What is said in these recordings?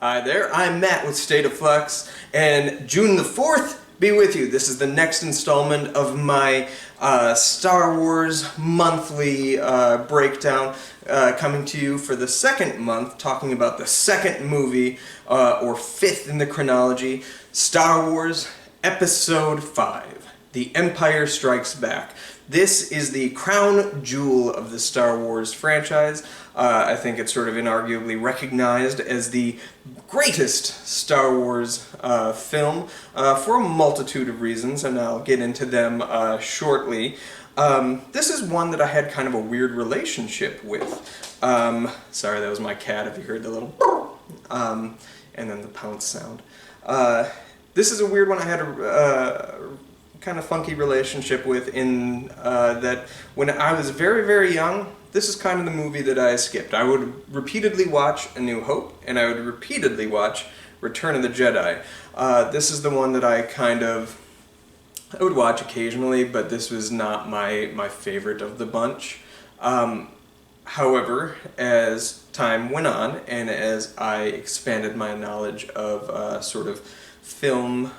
Hi there, I'm Matt with State of Flux, and June the 4th be with you. This is the next installment of my Star Wars monthly breakdown, coming to you for the second month, talking about the second movie, or fifth in the chronology, Star Wars Episode 5, The Empire Strikes Back. This is the crown jewel of the Star Wars franchise. I think it's sort of inarguably recognized as the greatest Star Wars film for a multitude of reasons, and I'll get into them shortly. This is one that I had kind of a weird relationship with. Sorry, that was my cat, if you heard the little and then the pounce sound. This is a weird one. I had a kind of funky relationship with in that when I was very, very young, this is kind of the movie that I skipped. I would repeatedly watch A New Hope, and I would repeatedly watch Return of the Jedi. This is the one that I would watch occasionally, but this was not my favorite of the bunch. However, as time went on, and as I expanded my knowledge of sort of film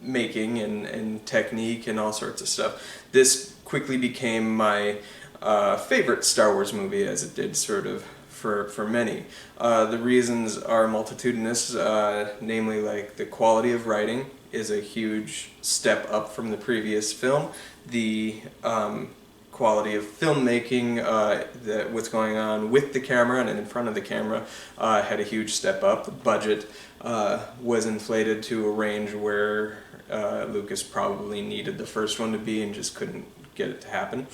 making and technique and all sorts of stuff, this quickly became my favorite Star Wars movie, as it did sort of for many. The reasons are multitudinous, namely like the quality of writing is a huge step up from the previous film. The quality of filmmaking, what's going on with the camera and in front of the camera had a huge step up. The budget was inflated to a range where Lucas probably needed the first one to be and just couldn't get it to happen.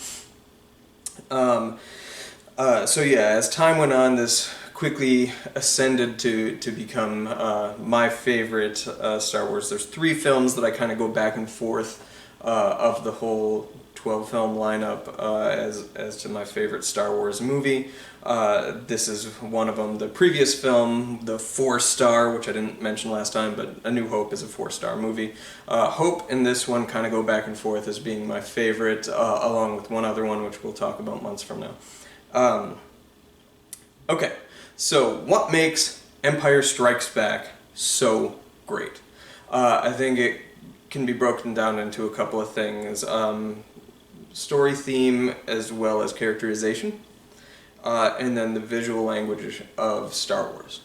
So yeah, as time went on, this quickly ascended to become my favorite Star Wars. There's 3 films that I kind of go back and forth of the whole 12-film lineup as to my favorite Star Wars movie. This is one of them. The previous film, the 4-star, which I didn't mention last time, but A New Hope is a 4-star movie. Hope and this one kind of go back and forth as being my favorite, along with one other one, which we'll talk about months from now. Okay, so what makes Empire Strikes Back so great? I think it can be broken down into a couple of things. Story theme as well as characterization, and then the visual language of Star Wars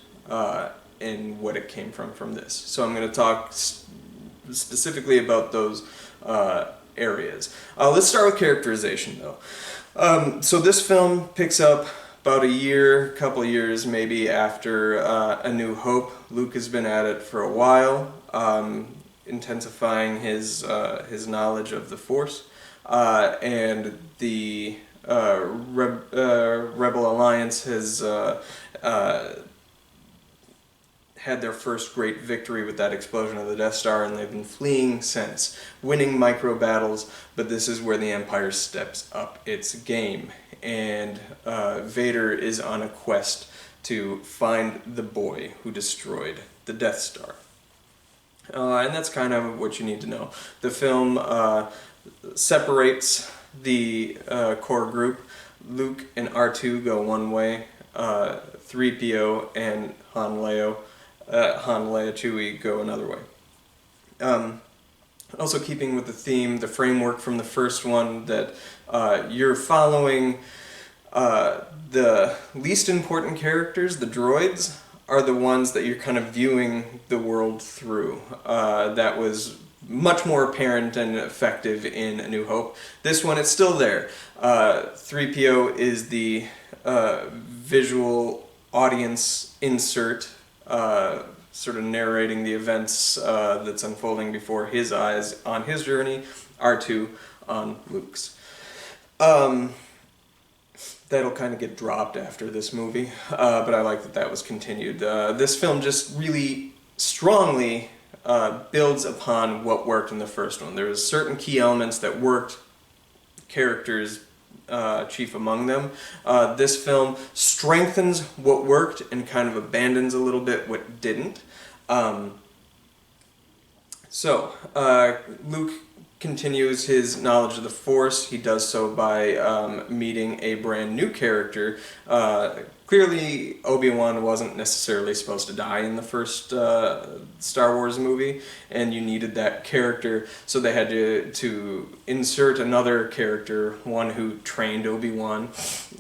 and what it came from this. So I'm going to talk specifically about those areas. Let's start with characterization though. So this film picks up about a couple of years maybe after A New Hope. Luke has been at it for a while, intensifying his knowledge of the Force. And the Rebel Alliance has had their first great victory with that explosion of the Death Star, and they've been fleeing since, winning micro battles, but this is where the Empire steps up its game, and Vader is on a quest to find the boy who destroyed the Death Star. And that's kind of what you need to know. The film separates the core group. Luke and R2 go one way, 3PO and Han Leia Chewie go another way. Also keeping with the theme, the framework from the first one, that you're following the least important characters, the droids, are the ones that you're kind of viewing the world through. That was much more apparent and effective in A New Hope. This one, it's still there. 3PO is the visual audience insert, sort of narrating the events that's unfolding before his eyes on his journey, R2 on Luke's. That'll kind of get dropped after this movie, but I like that was continued. This film just really strongly builds upon what worked in the first one. There was certain key elements that worked, characters chief among them. This film strengthens what worked and kind of abandons a little bit what didn't. Luke continues his knowledge of the Force. He does so by meeting a brand new character. Clearly, Obi-Wan wasn't necessarily supposed to die in the first Star Wars movie, and you needed that character, so they had to insert another character, one who trained Obi-Wan,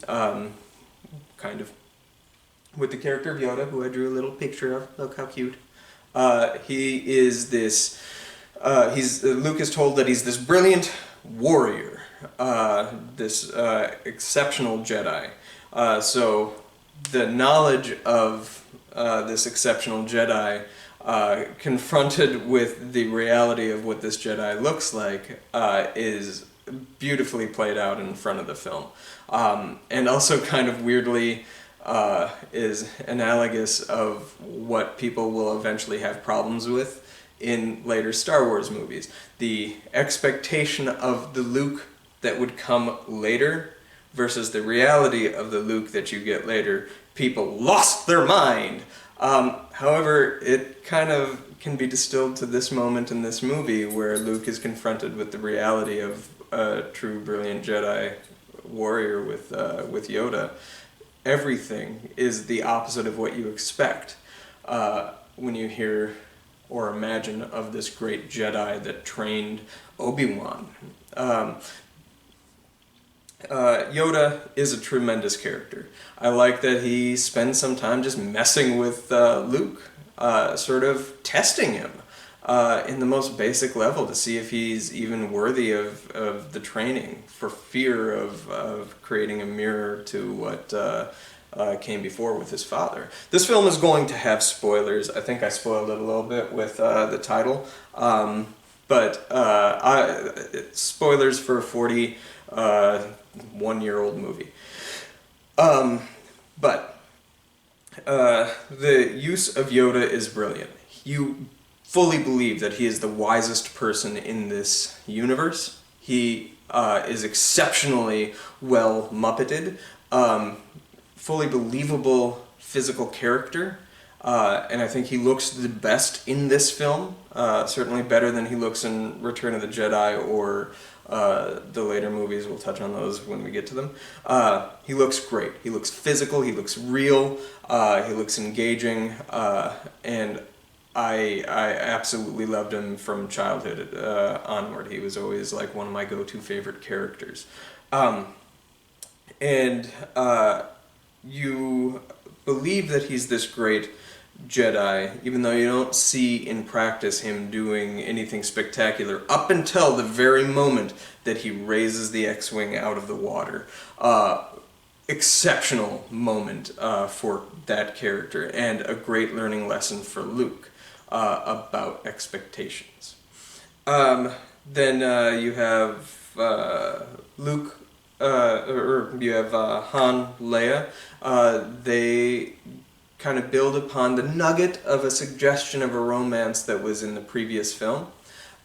kind of, with the character of Yoda, who I drew a little picture of. Look how cute. He is this... Luke is told that he's this brilliant warrior, this exceptional Jedi. So the knowledge of this exceptional Jedi, confronted with the reality of what this Jedi looks like, is beautifully played out in front of the film. And also kind of weirdly is analogous of what people will eventually have problems with in later Star Wars movies. The expectation of the Luke that would come later versus the reality of the Luke that you get later. People lost their mind! However, it kind of can be distilled to this moment in this movie where Luke is confronted with the reality of a true brilliant Jedi warrior with Yoda. Everything is the opposite of what you expect when you hear or imagine of this great Jedi that trained Obi-Wan. Yoda is a tremendous character. I like that he spends some time just messing with Luke, sort of testing him in the most basic level to see if he's even worthy of the training, for fear of creating a mirror to what came before with his father. This film is going to have spoilers. I think I spoiled it a little bit with the title, but spoilers for a 41-year-old movie. But the use of Yoda is brilliant. You fully believe that he is the wisest person in this universe. He is exceptionally well Muppeted. Fully believable physical character, and I think he looks the best in this film, certainly better than he looks in Return of the Jedi or the later movies. We'll touch on those when we get to them. He looks great. He looks physical, he looks real, he looks engaging, and I absolutely loved him from childhood onward. He was always like one of my go-to favorite characters. You believe that he's this great Jedi, even though you don't see in practice him doing anything spectacular, up until the very moment that he raises the X-Wing out of the water. Exceptional moment for that character, and a great learning lesson for Luke about expectations. Then you have Luke, or you have Han, Leia. They kind of build upon the nugget of a suggestion of a romance that was in the previous film.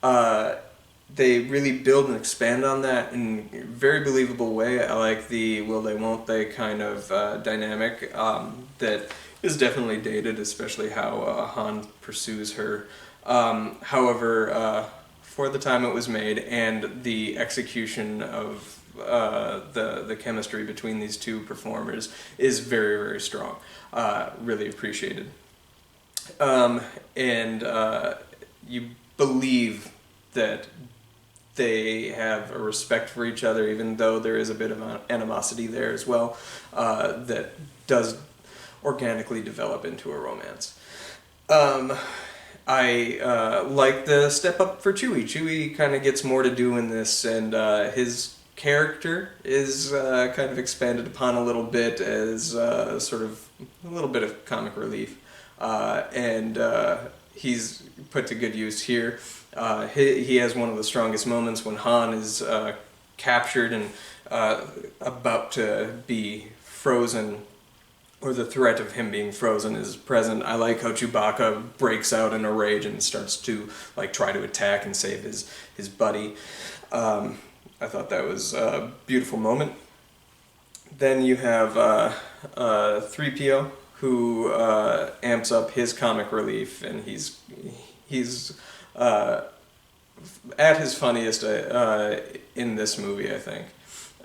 They really build and expand on that in a very believable way. I like the will they won't they kind of dynamic that is definitely dated, especially how Han pursues her. However, for the time it was made and the execution of the chemistry between these two performers is very, very strong. Really appreciated. You believe that they have a respect for each other, even though there is a bit of animosity there as well, that does organically develop into a romance. I like the step up for Chewie. Chewie kind of gets more to do in this, and his character is kind of expanded upon a little bit as sort of a little bit of comic relief, and he's put to good use here. He has one of the strongest moments when Han is captured and about to be frozen, or the threat of him being frozen is present. I like how Chewbacca breaks out in a rage and starts to try to attack and save his buddy. I thought that was a beautiful moment. Then you have 3PO, who amps up his comic relief, and he's at his funniest in this movie, I think.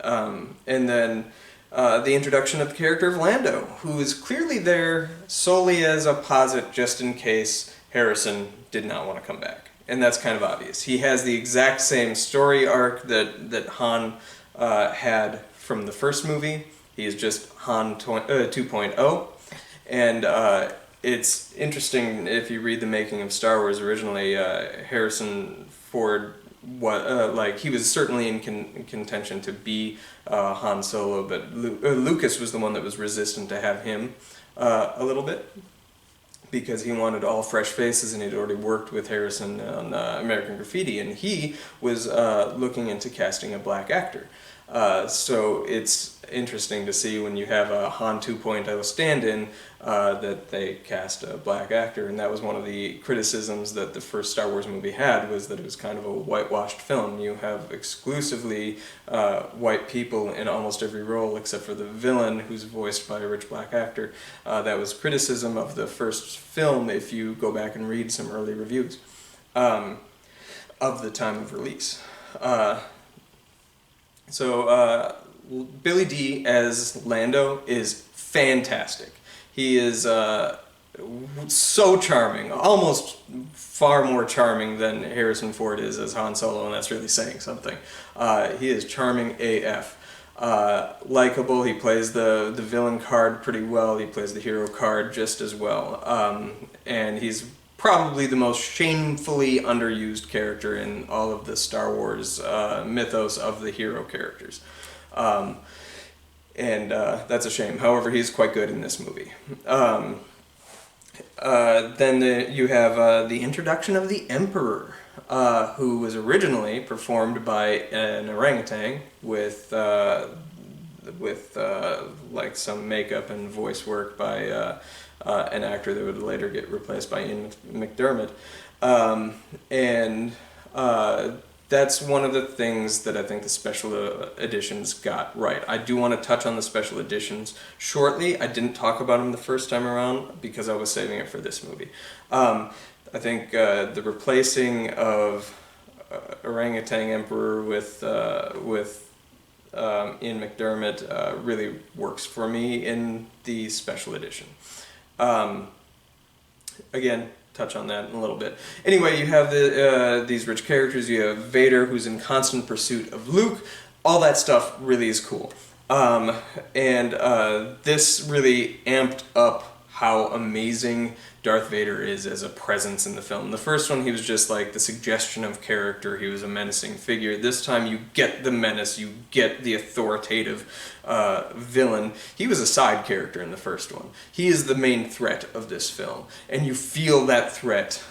And then the introduction of the character of Lando, who is clearly there solely as a posit just in case Harrison did not want to come back. And that's kind of obvious. He has the exact same story arc that Han had from the first movie. He is just Han 2.0. And it's interesting, if you read the making of Star Wars originally, Harrison Ford, he was certainly in contention to be Han Solo, but Lucas was the one that was resistant to have him a little bit, because he wanted all fresh faces, and he'd already worked with Harrison on American Graffiti, and he was looking into casting a black actor. So it's interesting to see when you have a Han 2.0 stand-in that they cast a black actor, and that was one of the criticisms that the first Star Wars movie had, was that it was kind of a whitewashed film. You have exclusively white people in almost every role except for the villain, who's voiced by a rich black actor. That was criticism of the first film if you go back and read some early reviews of the time of release. So Billy Dee as Lando is fantastic. He is so charming, almost far more charming than Harrison Ford is as Han Solo, and that's really saying something. He is charming AF. Likeable, he plays the villain card pretty well, he plays the hero card just as well. And he's probably the most shamefully underused character in all of the Star Wars mythos of the hero characters. And that's a shame. However, he's quite good in this movie. Then you have the introduction of the Emperor, who was originally performed by an orangutan with like some makeup and voice work by an actor that would later get replaced by Ian McDermott. That's one of the things that I think the special editions got right. I do want to touch on the special editions shortly. I didn't talk about them the first time around because I was saving it for this movie. I think the replacing of Orangutan Emperor with Ian McDermott really works for me in the special edition. Again, touch on that in a little bit. Anyway, you have these rich characters. You have Vader, who's in constant pursuit of Luke. All that stuff really is cool. This really amped up how amazing Darth Vader is as a presence in the film. The first one, he was just like the suggestion of character. He was a menacing figure. This time you get the menace, you get the authoritative villain. He was a side character in the first one. He is the main threat of this film, and you feel that threat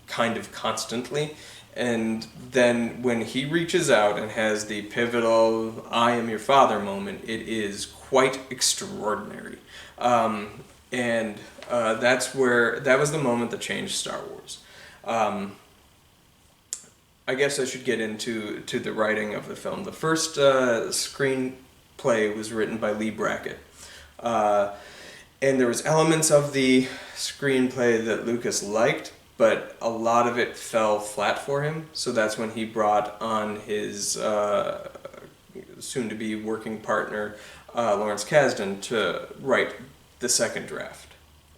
kind of constantly. And then when he reaches out and has the pivotal "I am your father" moment, it is quite extraordinary. That was the moment that changed Star Wars. I guess I should get into the writing of the film. The first screenplay was written by Lee Brackett. And there was elements of the screenplay that Lucas liked, but a lot of it fell flat for him. So that's when he brought on his soon-to-be working partner, Lawrence Kasdan, to write the second draft.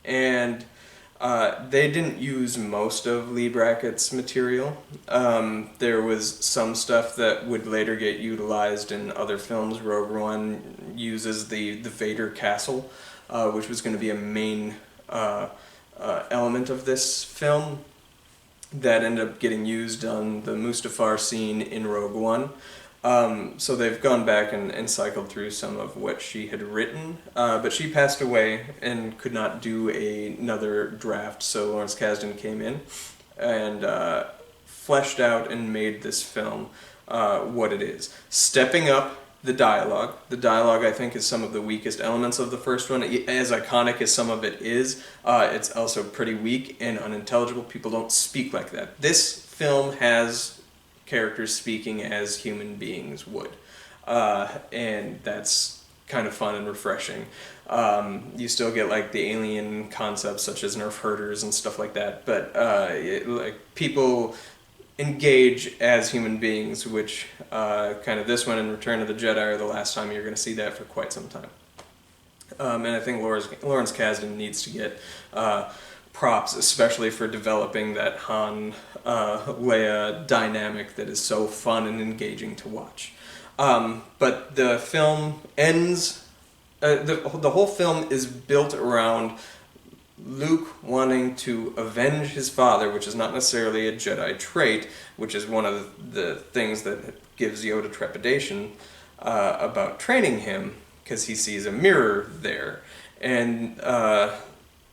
And they didn't use most of Lee Brackett's material. There was some stuff that would later get utilized in other films. Rogue One uses the Vader castle, which was going to be a main element of this film. That ended up getting used on the Mustafar scene in Rogue One. So they've gone back and cycled through some of what she had written, but she passed away and could not do another draft, so Lawrence Kasdan came in and fleshed out and made this film what it is. Stepping up the dialogue. The dialogue, I think, is some of the weakest elements of the first one. As iconic as some of it is, it's also pretty weak and unintelligible. People don't speak like that. This film has characters speaking as human beings would, and that's kind of fun and refreshing. You still get like the alien concepts such as nerf herders and stuff like that, but like people engage as human beings, which kind of this one and Return of the Jedi are the last time you're going to see that for quite some time. And I think Lawrence Kasdan needs to get props, especially for developing that Han-Leia dynamic that is so fun and engaging to watch. But the film ends, the whole film is built around Luke wanting to avenge his father, which is not necessarily a Jedi trait, which is one of the things that gives Yoda trepidation about training him, because he sees a mirror there. And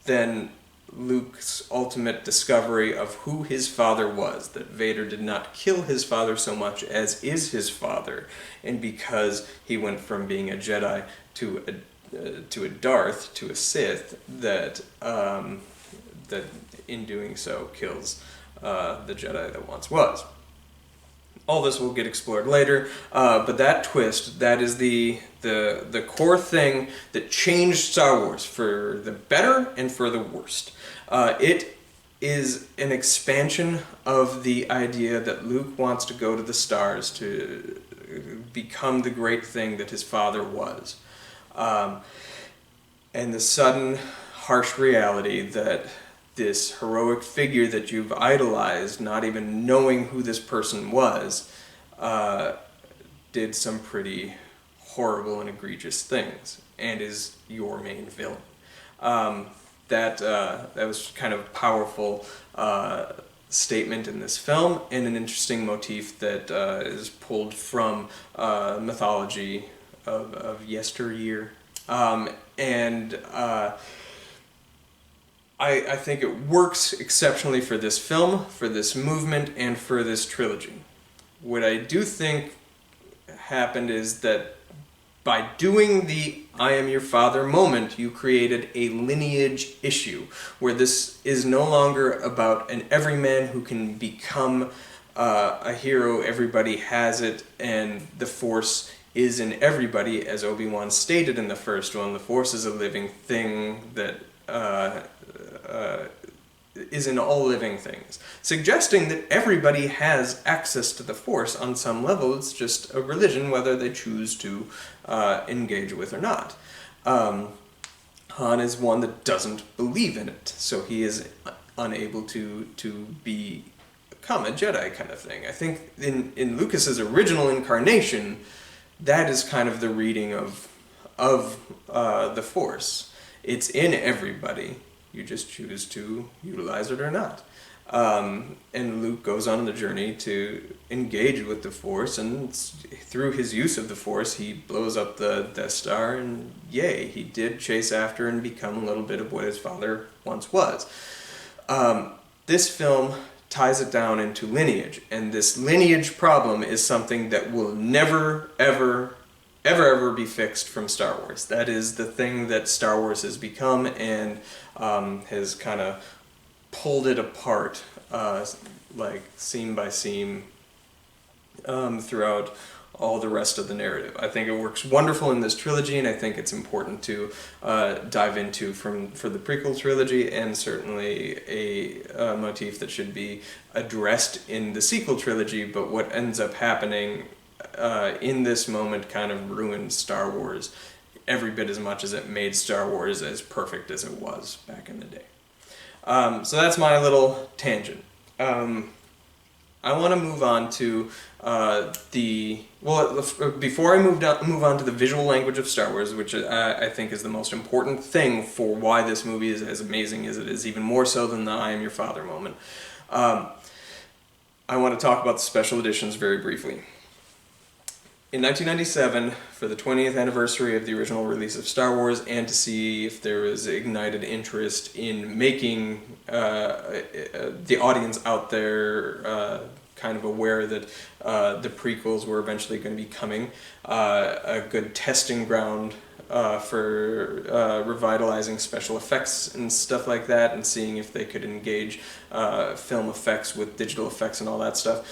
then Luke's ultimate discovery of who his father was, that Vader did not kill his father so much as is his father, and because he went from being a Jedi to a Darth, to a Sith, that that in doing so kills the Jedi that once was. All this will get explored later, but that twist, that is the core thing that changed Star Wars for the better and for the worst. It is an expansion of the idea that Luke wants to go to the stars to become the great thing that his father was. And the sudden, harsh reality that this heroic figure that you've idolized, not even knowing who this person was, did some pretty horrible and egregious things, and is your main villain. That was kind of a powerful statement in this film, and an interesting motif that is pulled from mythology of yesteryear. I think it works exceptionally for this film, for this movement, and for this trilogy. What I do think happened is that by doing the I am your father moment, you created a lineage issue, where this is no longer about an everyman who can become a hero, everybody has it, and the Force is in everybody, as Obi-Wan stated in the first one. The Force is a living thing that is in all living things, suggesting that everybody has access to the Force on some level. It's just a religion, whether they choose to engage with or not. Han is one that doesn't believe in it, so he is unable to become a Jedi kind of thing. I think in Lucas's original incarnation, that is kind of the reading of the Force. It's in everybody. You just choose to utilize it or not. And Luke goes on the journey to engage with the Force, and through his use of the Force, he blows up the Death Star, and yay, he did chase after and become a little bit of what his father once was. This film ties it down into lineage, and this lineage problem is something that will never, ever be fixed from Star Wars. That is the thing that Star Wars has become, and has kind of pulled it apart, like seam by seam, throughout all the rest of the narrative. I think it works wonderful in this trilogy, and I think it's important to dive into for the prequel trilogy, and certainly a motif that should be addressed in the sequel trilogy. But what ends up happening in this moment kind of ruined Star Wars every bit as much as it made Star Wars as perfect as it was back in the day. So that's my little tangent. I want to move on to before I move on to the visual language of Star Wars, which I think is the most important thing for why this movie is as amazing as it is, even more so than the I am your father moment. I want to talk about the special editions very briefly. In 1997, for the 20th anniversary of the original release of Star Wars, and to see if there was ignited interest in making the audience out there kind of aware that the prequels were eventually going to be coming, a good testing ground for revitalizing special effects and stuff like that, and seeing if they could engage film effects with digital effects and all that stuff,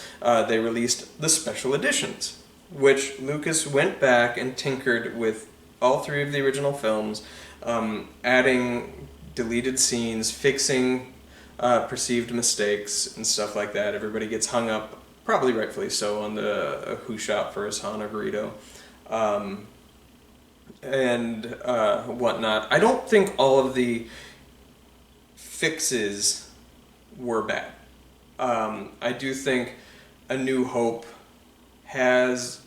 they released the special editions, which Lucas went back and tinkered with all three of the original films, adding deleted scenes, fixing perceived mistakes and stuff like that. Everybody gets hung up, probably rightfully so, on the who shot first, Han or Greedo, and whatnot. I don't think all of the fixes were bad. I do think A New Hope has,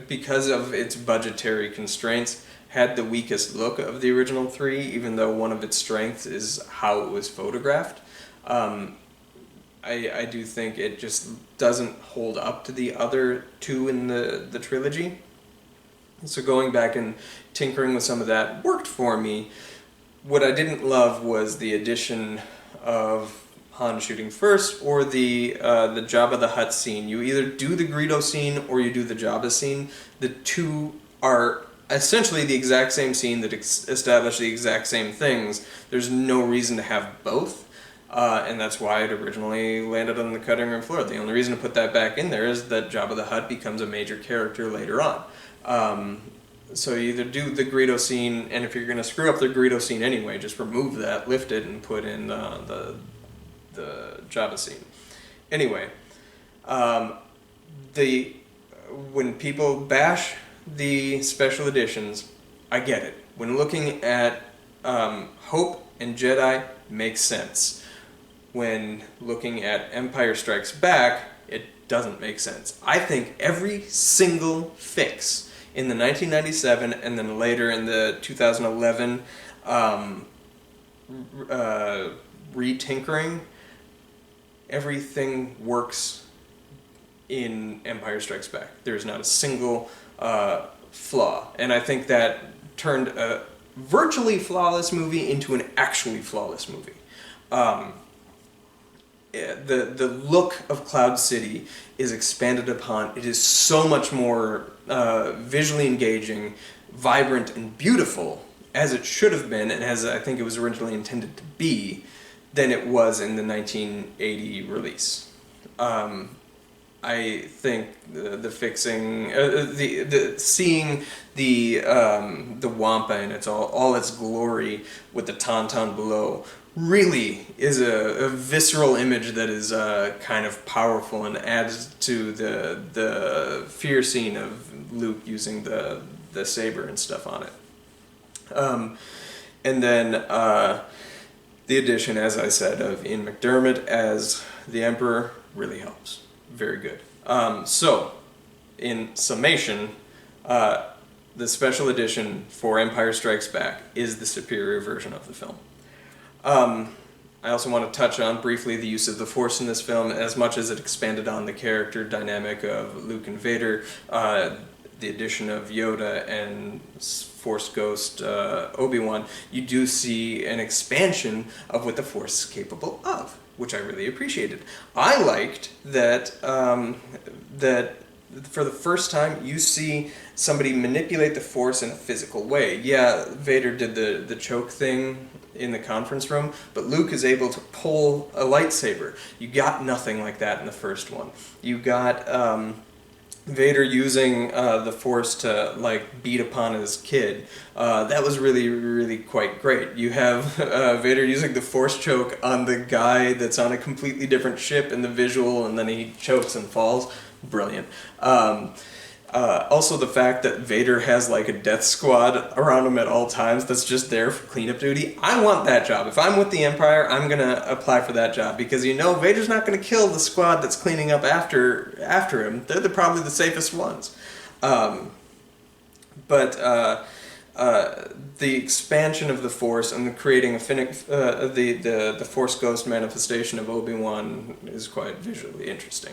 because of its budgetary constraints, had the weakest look of the original three, even though one of its strengths is how it was photographed. I do think it just doesn't hold up to the other two in the trilogy. So going back and tinkering with some of that worked for me. What I didn't love was the addition of Han shooting first, or the Jabba the Hutt scene. You either do the Greedo scene or you do the Jabba scene. The two are essentially the exact same scene that establish the exact same things. There's no reason to have both, and that's why it originally landed on the cutting room floor. The only reason to put that back in there is that Jabba the Hutt becomes a major character later on. So you either do the Greedo scene, and if you're going to screw up the Greedo scene anyway, just remove that, lift it, and put in the Jabba scene. Anyway, when people bash the special editions, I get it. When looking at Hope and Jedi, makes sense. When looking at Empire Strikes Back, it doesn't make sense. I think every single fix in the 1997 and then later in the 2011 retinkering, everything works in Empire Strikes Back. There's not a single flaw. And I think that turned a virtually flawless movie into an actually flawless movie. The look of Cloud City is expanded upon. It is so much more visually engaging, vibrant, and beautiful, as it should have been, and as I think it was originally intended to be, than it was in the 1980 release. I think the fixing, seeing the Wampa in all its glory with the Tauntaun below really is a visceral image that is kind of powerful and adds to the fear scene of Luke using the saber and stuff on it. And then the addition, as I said, of Ian McDiarmid as the Emperor really helps. Very good. So, in summation, the special edition for Empire Strikes Back is the superior version of the film. I also want to touch on briefly the use of the Force in this film. As much as it expanded on the character dynamic of Luke and Vader, the addition of Yoda and Force Ghost Obi-Wan, you do see an expansion of what the Force is capable of, which I really appreciated. I liked that that for the first time you see somebody manipulate the Force in a physical way. Yeah, Vader did the choke thing in the conference room, but Luke is able to pull a lightsaber. You got nothing like that in the first one. You got Vader using the Force to beat upon his kid. That was really, really quite great. You have Vader using the Force choke on the guy that's on a completely different ship in the visual, and then he chokes and falls. Brilliant. Also the fact that Vader has a death squad around him at all times that's just there for cleanup duty. I want that job. If I'm with the Empire, I'm going to apply for that job, because Vader's not going to kill the squad that's cleaning up after him. They're probably the safest ones. But the expansion of the Force and creating the Force Ghost manifestation of Obi-Wan is quite visually interesting.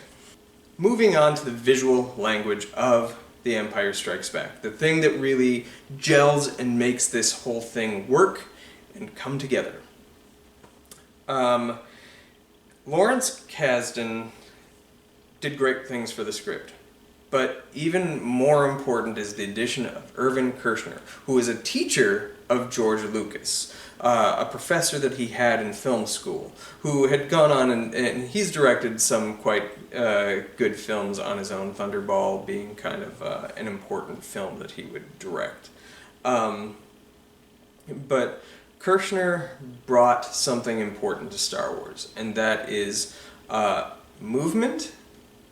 Moving on to the visual language of The Empire Strikes Back, the thing that really gels and makes this whole thing work and come together. Lawrence Kasdan did great things for the script, but even more important is the addition of Irvin Kirshner, who is a teacher of George Lucas, a professor that he had in film school, who had gone on and he's directed some quite good films on his own, Thunderball being kind of an important film that he would direct. But Kirshner brought something important to Star Wars, and that is movement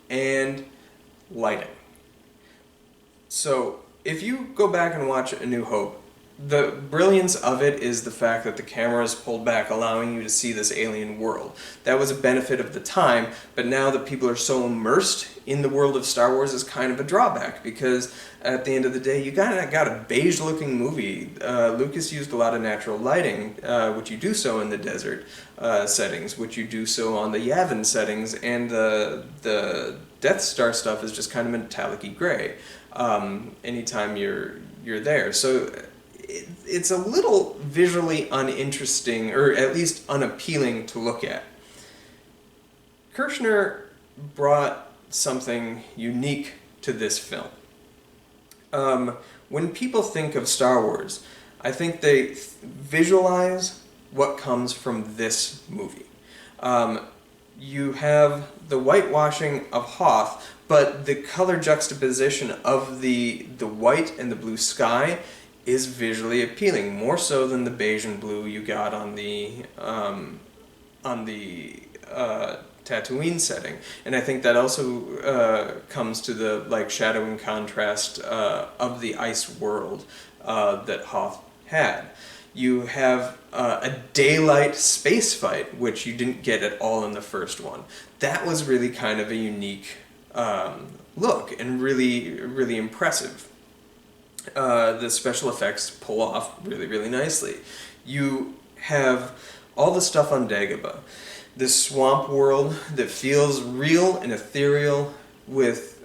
and lighting. So, if you go back and watch A New Hope, the brilliance of it is the fact that the camera is pulled back, allowing you to see this alien world. That was a benefit of the time, but now that people are so immersed in the world of Star Wars is kind of a drawback, because at the end of the day, you got a beige-looking movie. Lucas used a lot of natural lighting, which you do so in the desert settings, which you do so on the Yavin settings, and the Death Star stuff is just kind of metallic-y gray anytime you're there. So it's a little visually uninteresting, or at least unappealing to look at. Kirshner brought something unique to this film. When people think of Star Wars, I think they visualize what comes from this movie. You have the whitewashing of Hoth, but the color juxtaposition of the white and the blue sky is visually appealing, more so than the beige and blue you got on the Tatooine setting. And I think that also comes to the shadow and contrast of the ice world that Hoth had. You have a daylight space fight, which you didn't get at all in the first one. That was really kind of a unique look and really, really impressive. The special effects pull off really, really nicely. You have all the stuff on Dagobah. This swamp world that feels real and ethereal with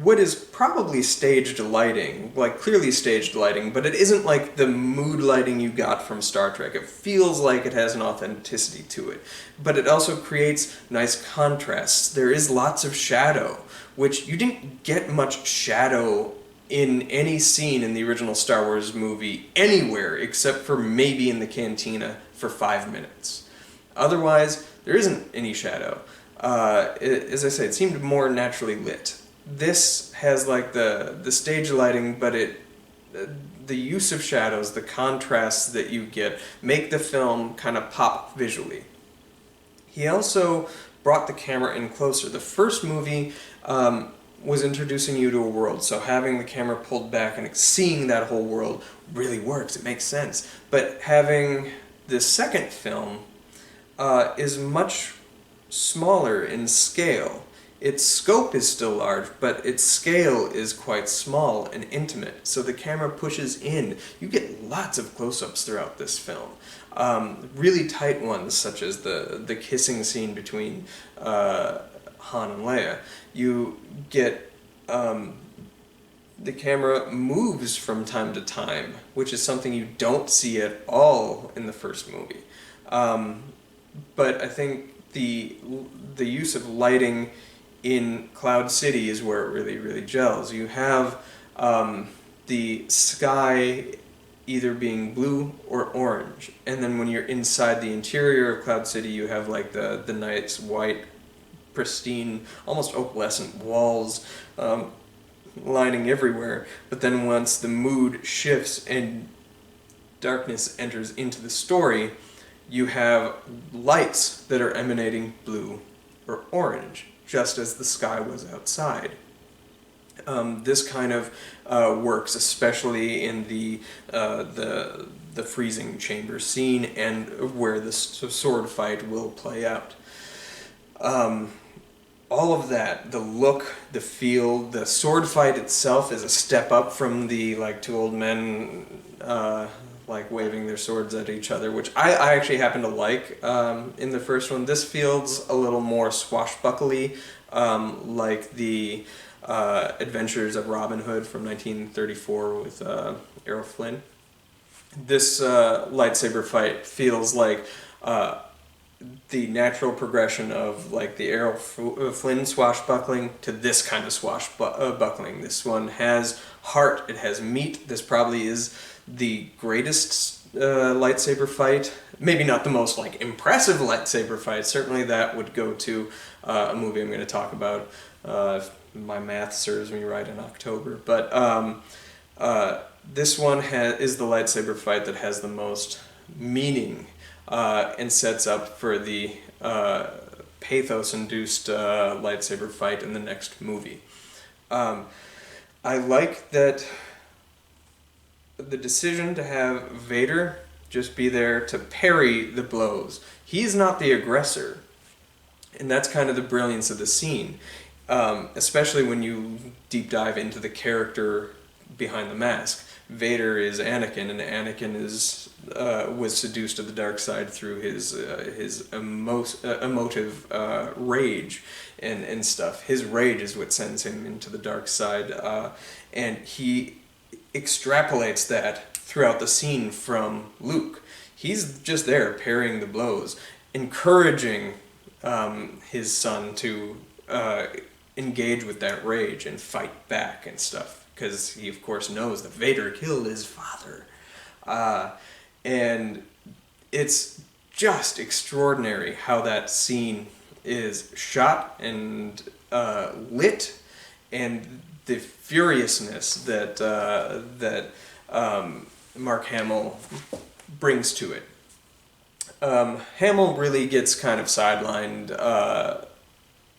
what is probably staged lighting, clearly staged lighting, but it isn't like the mood lighting you got from Star Trek. It feels like it has an authenticity to it. But it also creates nice contrasts. There is lots of shadow, which you didn't get much shadow in any scene in the original Star Wars movie anywhere except for maybe in the cantina for 5 minutes. Otherwise, there isn't any shadow. As I say, it seemed more naturally lit. This has the stage lighting, but the use of shadows, the contrasts that you get, make the film kind of pop visually. He also brought the camera in closer. The first movie was introducing you to a world, so having the camera pulled back and seeing that whole world really works. It makes sense. But having the second film is much smaller in scale. Its scope is still large, but its scale is quite small and intimate, so the camera pushes in. You get lots of close-ups throughout this film. Really tight ones, such as the kissing scene between Han and Leia. You get the camera moves from time to time, which is something you don't see at all in the first movie. But I think the use of lighting in Cloud City is where it really, really gels. You have the sky either being blue or orange, and then when you're inside the interior of Cloud City, you have the nice white, pristine, almost opalescent walls lining everywhere. But then once the mood shifts and darkness enters into the story, you have lights that are emanating blue or orange, just as the sky was outside. This kind of works especially in the freezing chamber scene and where the sword fight will play out. All of that, the look, the feel, the sword fight itself is a step up from the two old men waving their swords at each other, which I actually happen to like in the first one. This feels a little more swashbuckly, like the Adventures of Robin Hood from 1934 with Errol Flynn. This lightsaber fight feels like the natural progression of the Errol Flynn swashbuckling to this kind of swashbuckling. This one has heart, it has meat. This probably is the greatest lightsaber fight. Maybe not the most impressive lightsaber fight. Certainly that would go to a movie I'm going to talk about if my math serves me right in October. But this one is the lightsaber fight that has the most meaning and sets up for the pathos-induced lightsaber fight in the next movie. I like that the decision to have Vader just be there to parry the blows. He's not the aggressor. And that's kind of the brilliance of the scene, especially when you deep dive into the character behind the mask. Vader is Anakin, and Anakin was seduced to the dark side through his emotive rage and stuff. His rage is what sends him into the dark side, and he extrapolates that throughout the scene from Luke. He's just there parrying the blows, encouraging his son to engage with that rage and fight back and stuff, because he of course knows that Vader killed his father. And it's just extraordinary how that scene is shot and lit, and the furiousness that Mark Hamill brings to it. Hamill really gets kind of sidelined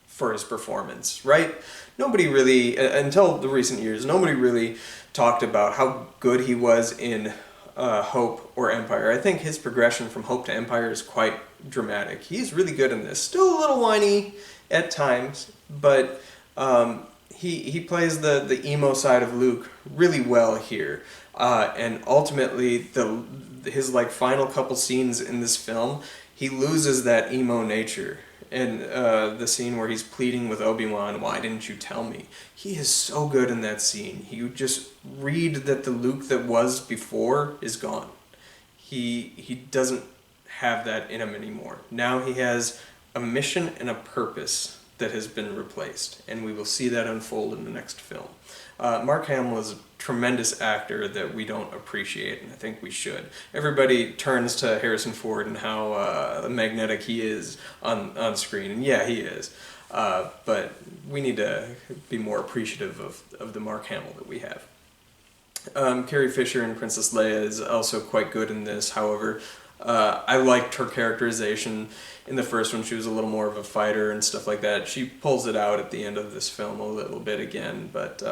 for his performance, right? Nobody really, until the recent years, nobody really talked about how good he was in Hope or Empire. I think his progression from Hope to Empire is quite dramatic. He's really good in this. Still a little whiny at times, but he plays the emo side of Luke really well here. And ultimately, his like final couple scenes in this film, he loses that emo nature. And the scene where he's pleading with Obi-Wan, "Why didn't you tell me?" He is so good in that scene. You just read that the Luke that was before is gone. He doesn't have that in him anymore. Now he has a mission and a purpose that has been replaced, and we will see that unfold in the next film. Mark Hamill is a tremendous actor that we don't appreciate, and I think we should. Everybody turns to Harrison Ford and how magnetic he is on screen, and yeah, he is. But we need to be more appreciative of the Mark Hamill that we have. Carrie Fisher in Princess Leia is also quite good in this. However, I liked her characterization. In the first one, she was a little more of a fighter and stuff like that. She pulls it out at the end of this film a little bit again, but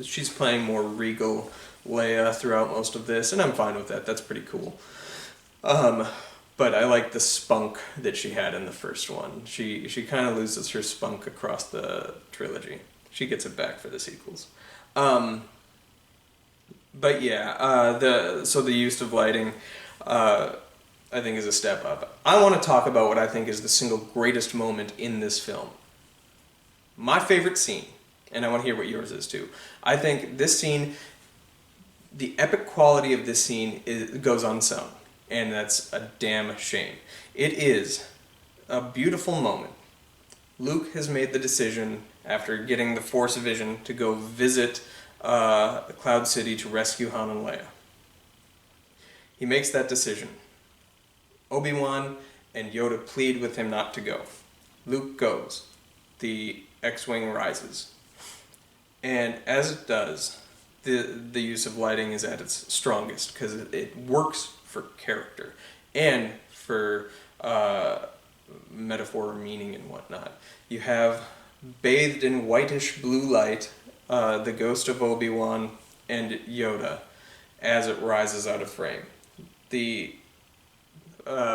she's playing more regal Leia throughout most of this, and I'm fine with that. That's pretty cool. But I like the spunk that she had in the first one. She kind of loses her spunk across the trilogy. She gets it back for the sequels. But yeah, the use of lighting, I think, is a step up. I want to talk about what I think is the single greatest moment in this film. My favorite scene, and I want to hear what yours is too. I think this scene, the epic quality of this scene goes unsung, and that's a damn shame. It is a beautiful moment. Luke has made the decision, after getting the Force vision, to go visit Cloud City to rescue Han and Leia. He makes that decision. Obi-Wan and Yoda plead with him not to go. Luke goes. The X-Wing rises. And as it does, the use of lighting is at its strongest, because it works for character and for metaphor or meaning and whatnot. You have, bathed in whitish blue light, the ghost of Obi-Wan and Yoda as it rises out of frame. The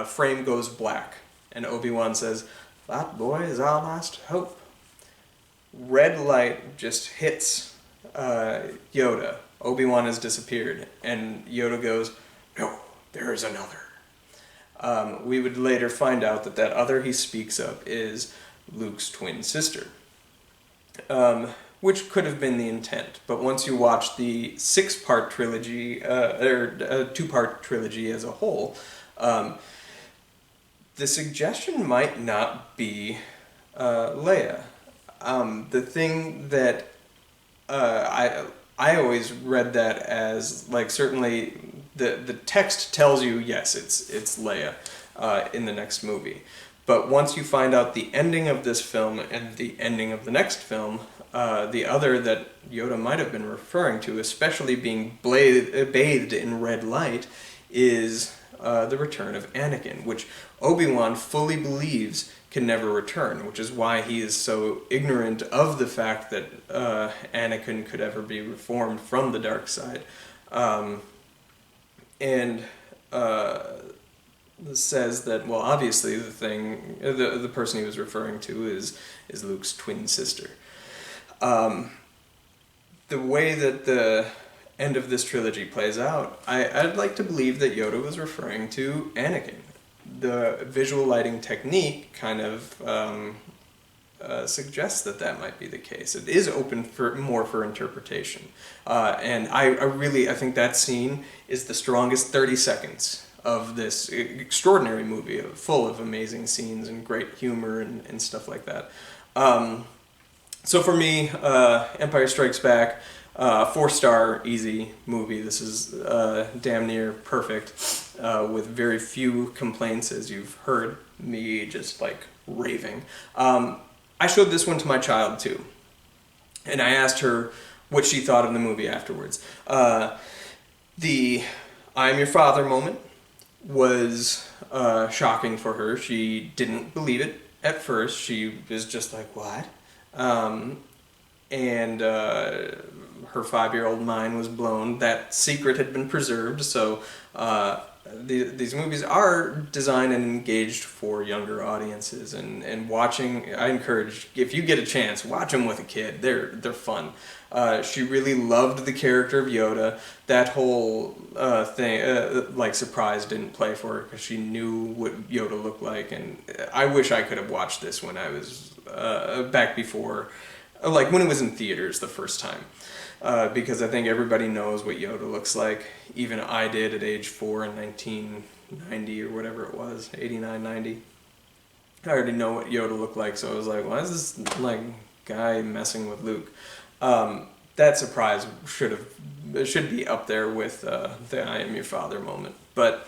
frame goes black, and Obi-Wan says, "That boy is our last hope." Red light just hits Yoda. Obi-Wan has disappeared, and Yoda goes, "No, there is another." We would later find out that other he speaks of is Luke's twin sister, which could have been the intent. But once you watch the six-part trilogy, or two-part trilogy as a whole, the suggestion might not be Leia. The thing that I always read that as, like, certainly the text tells you, yes, it's Leia in the next movie. But once you find out the ending of this film and the ending of the next film, the other that Yoda might have been referring to, especially being bathed in red light, is the return of Anakin, which Obi-Wan fully believes can never return, which is why he is so ignorant of the fact that Anakin could ever be reformed from the dark side. And says that, well, obviously the person he was referring to is Luke's twin sister. The way that the end of this trilogy plays out, I'd like to believe that Yoda was referring to Anakin. The visual lighting technique kind of suggests that might be the case. It is open more for interpretation. And I think that scene is the strongest 30 seconds of this extraordinary movie, full of amazing scenes and great humor and stuff like that. So for me, Empire Strikes Back, 4-star easy movie. This is damn near perfect, with very few complaints, as you've heard me just like raving. I showed this one to my child too, and I asked her what she thought of the movie afterwards. The "I'm your father" moment was shocking for her. She didn't believe it at first. She was just like, what? And her 5-year-old mind was blown. That secret had been preserved, so these movies are designed and engaged for younger audiences, and watching, I encourage, if you get a chance, watch them with a kid. They're fun. She really loved the character of Yoda. That whole thing, like, surprise didn't play for her because she knew what Yoda looked like, and I wish I could have watched this when I was back before, like when it was in theaters the first time. Because I think everybody knows what Yoda looks like. Even I did at age 4 in 1990 or whatever it was, 89, 90. I already know what Yoda looked like, so I was like, why is this like guy messing with Luke? That surprise should be up there with the "I am your father" moment. But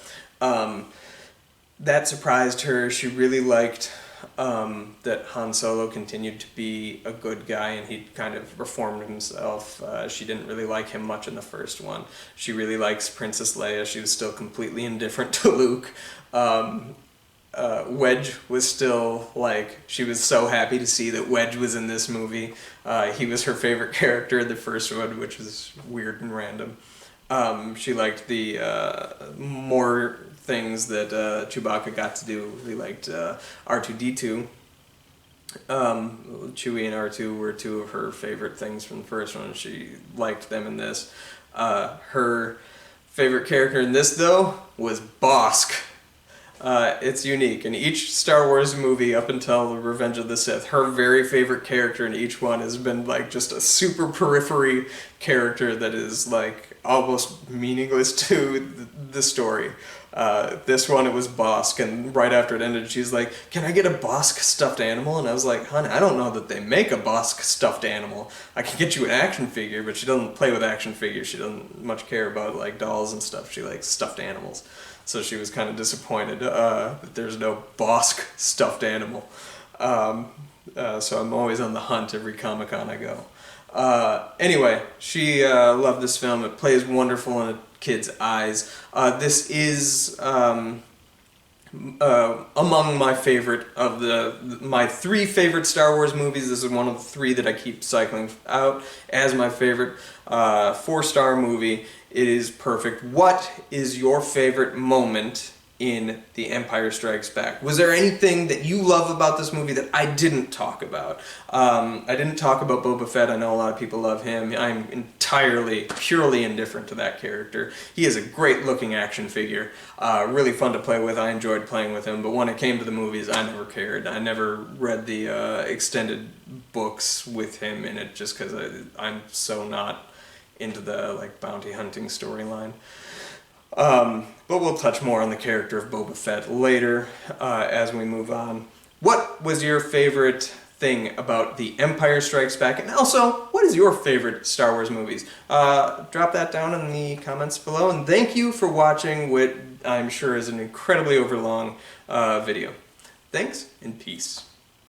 that surprised her. She really liked that Han Solo continued to be a good guy, and he kind of reformed himself. She didn't really like him much in the first one. She really likes Princess Leia. She was still completely indifferent to Luke. Wedge was still, like, she was so happy to see that Wedge was in this movie. He was her favorite character in the first one, which was weird and random. She liked the more things that Chewbacca got to do. She liked R2-D2. Chewie and R2 were two of her favorite things from the first one. She liked them in this. Her favorite character in this, though, was Bosk. It's unique. In each Star Wars movie up until Revenge of the Sith, her very favorite character in each one has been like just a super periphery character that is like almost meaningless to the story. This one, it was Bosk, and right after it ended, she's like, "Can I get a Bosk stuffed animal?" And I was like, "Honey, I don't know that they make a Bosk stuffed animal. I can get you an action figure," but she doesn't play with action figures. She doesn't much care about like dolls and stuff. She likes stuffed animals. So she was kind of disappointed that there's no Bosk stuffed animal. So I'm always on the hunt every Comic-Con I go. Anyway, she loved this film. It plays wonderful in a kid's eyes. This is among my favorite of my 3 favorite Star Wars movies. This is one of the 3 that I keep cycling out as my favorite. 4-star movie. It is perfect. What is your favorite moment in The Empire Strikes Back? Was there anything that you love about this movie that I didn't talk about? I didn't talk about Boba Fett. I know a lot of people love him. I'm entirely, purely indifferent to that character. He is a great-looking action figure. Really fun to play with. I enjoyed playing with him. But when it came to the movies, I never cared. I never read the extended books with him in it just because I'm so not into the like bounty hunting storyline. But we'll touch more on the character of Boba Fett later as we move on. What was your favorite thing about The Empire Strikes Back? And also, what is your favorite Star Wars movies? Drop that down in the comments below. And thank you for watching what I'm sure is an incredibly overlong video. Thanks and peace.